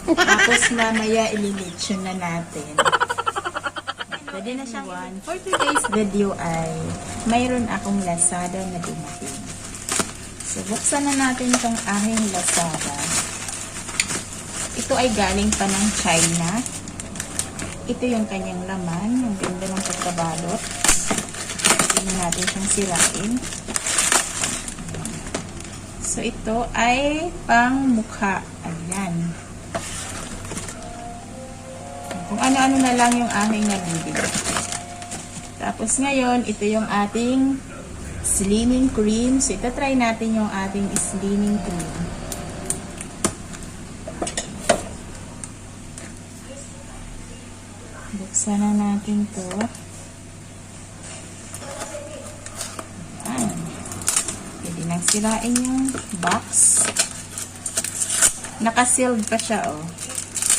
Tapos mamaya ililitsyon na natin. Pwede na siyang one. For today's video ay mayroon akong Lazada na dumating. So, buksan na natin itong aking Lazada. Ito ay galing pa ng China. Ito yung kanyang laman. Ang ganda ng pagkabalot. Hindi natin siyang sirain. So, ito ay pang mukha. Ayan. Kung ano-ano na lang yung aming nabibili. Tapos ngayon, ito yung ating slimming cream. So, itatry natin yung ating slimming cream. Buksan na natin to. Ayan. Pwede nang sirain yung box. Naka-sealed pa siya, oh.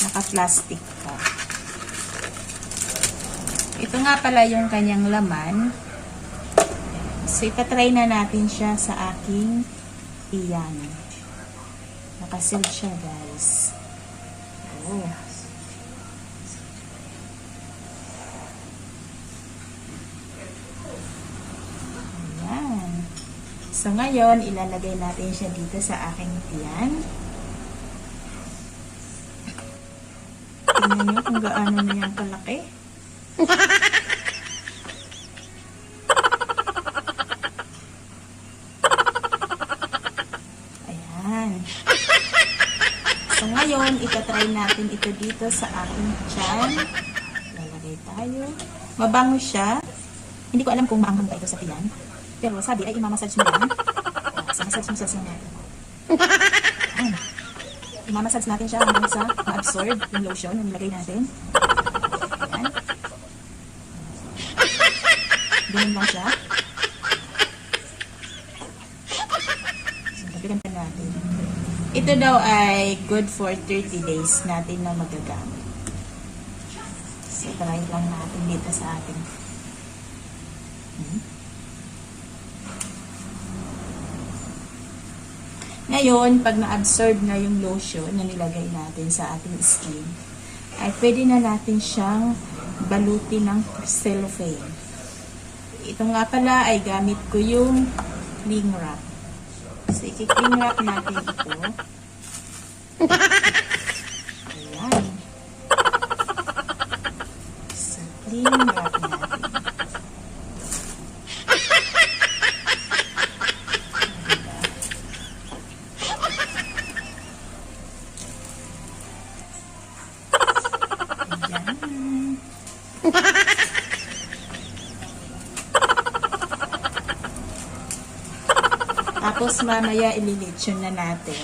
Naka-plastic pa. Ito nga pala yung kanyang laman. So, itatry na natin siya sa aking iyan. Nakasealed siya, guys. Oh. Ayan. So, ngayon, ilalagay natin siya dito sa aking iyan. Tingnan nyo kung gaano na yung kalaki. Ayan. So, ngayon, itatry natin ito dito sa aking tiyan. Lalagay tayo. Mabango siya. Hindi ko alam kung maanghang ba ito sa tiyan. Pero sabi ay imamassage mo lang. So, massage na natin. Ayan. Imamassage natin siya hanggang sa ma-absorb yung lotion na nilagay natin. Ayan. Ganun lang siya. So, labigan pa natin. Ito daw ay good for 30 days natin na magagamit. So, try lang natin dito sa ating Ngayon, pag na-absorb na yung lotion na nilagay natin sa ating skin, ay pwede na natin siyang balutin ng cellophane. Ito nga pala ay gamit ko yung cling wrap. So, i-cling wrap natin ito. Ayan. So, cling wrap natin. Tapos mamaya ililitsyon na natin.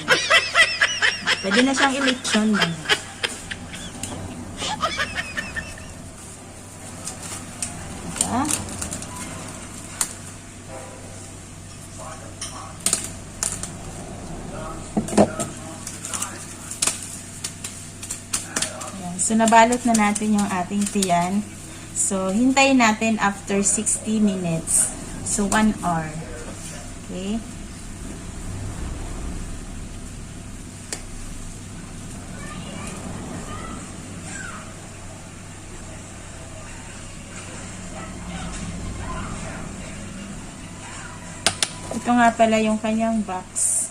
Pwede na siyang ilitsyon na. Diba? Ayan. So, nabalot na natin yung ating tiyan. So, hintayin natin after 60 minutes. So, 1 hour. Okay? Ito nga pala yung kanyang box.